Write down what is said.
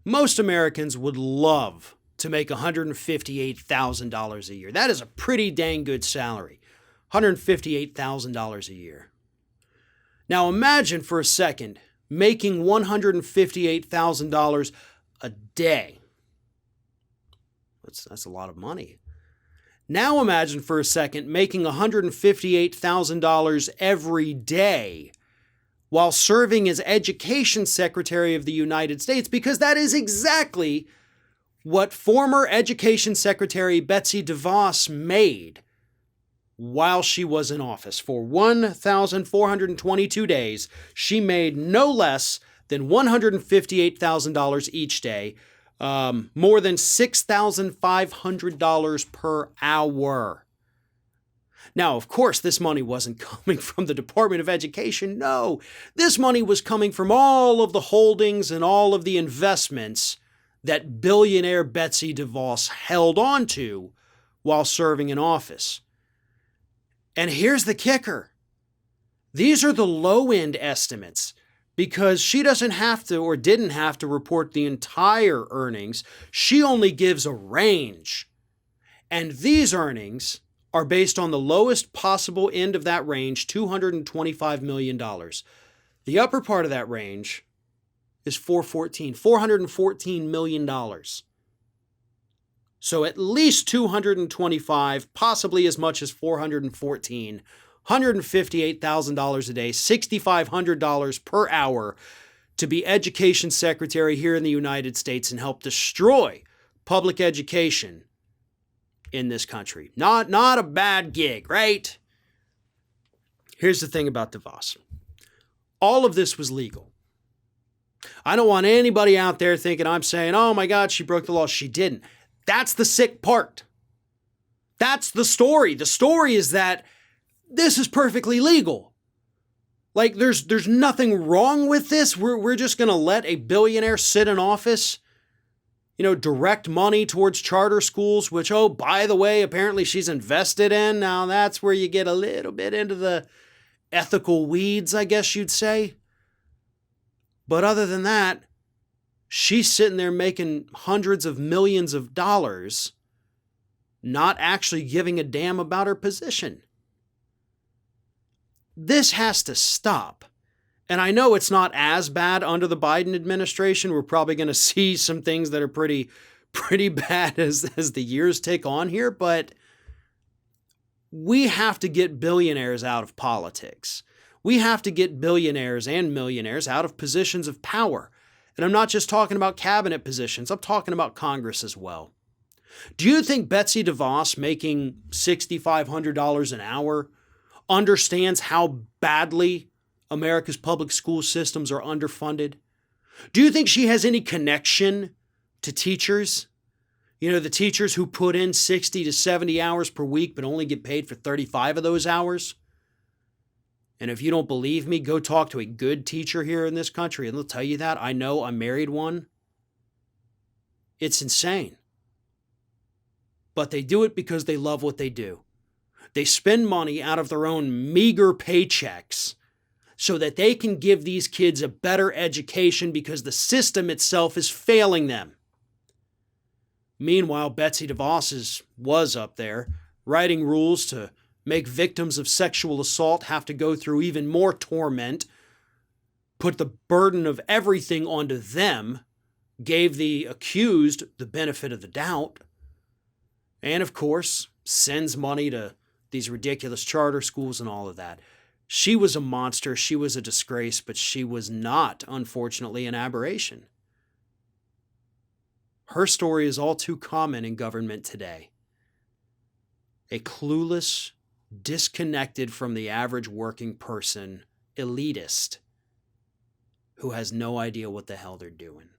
Most Americans would love to make $158,000 a year. That is a pretty dang good salary. $158,000 a year. Now imagine for a second making $158,000 a day. That's a lot of money. Now imagine for a second making $158,000 every day while serving as Education Secretary of the United States, because that is exactly what former Education Secretary Betsy DeVos made while she was in office. For 1,422 days, she made no less than $158,000 each day, more than $6,500 per hour. Now, of course, this money wasn't coming from the Department of Education. No, this money was coming from all of the holdings and all of the investments that billionaire Betsy DeVos held on to while serving in office. And here's the kicker. These are the low-end estimates because she doesn't have to or didn't have to report the entire earnings. She only gives a range. And these earnings are based on the lowest possible end of that range, $225 million. The upper part of that range is $414 million. So at least 225, possibly as much as 414, $158,000 a day, $6,500 per hour to be Education Secretary here in the United States and help destroy public education in this country. Not a bad gig, right? Here's the thing about DeVos. All of this was legal. I don't want anybody out there thinking I'm saying, oh my God, she broke the law. She didn't. That's the sick part. That's the story. The story is that this is perfectly legal. Like there's nothing wrong with this. We're just going to let a billionaire sit in office, direct money towards charter schools, which, oh, by the way, apparently she's invested in. Now that's where you get a little bit into the ethical weeds, I guess you'd say. But other than that, she's sitting there making hundreds of millions of dollars, not actually giving a damn about her position. This has to stop. And I know it's not as bad under the Biden administration. We're probably going to see some things that are pretty bad as the years take on here, but we have to get billionaires out of politics. We have to get billionaires and millionaires out of positions of power. And I'm not just talking about cabinet positions. I'm talking about Congress as well. Do you think Betsy DeVos making $6,500 an hour understands how badly America's public school systems are underfunded? Do you think she has any connection to teachers? The teachers who put in 60 to 70 hours per week but only get paid for 35 of those hours? And if you don't believe me, go talk to a good teacher here in this country and they'll tell you that. I know, I married one. It's insane. But they do it because they love what they do. They spend money out of their own meager paychecks so that they can give these kids a better education because the system itself is failing them. Meanwhile, Betsy DeVos was up there writing rules to make victims of sexual assault have to go through even more torment, put the burden of everything onto them, gave the accused the benefit of the doubt, and of course, sends money to these ridiculous charter schools and all of that. She was a monster, she was a disgrace, but she was not, unfortunately, an aberration. Her story is all too common in government today. A clueless, disconnected from the average working person, elitist, who has no idea what the hell they're doing.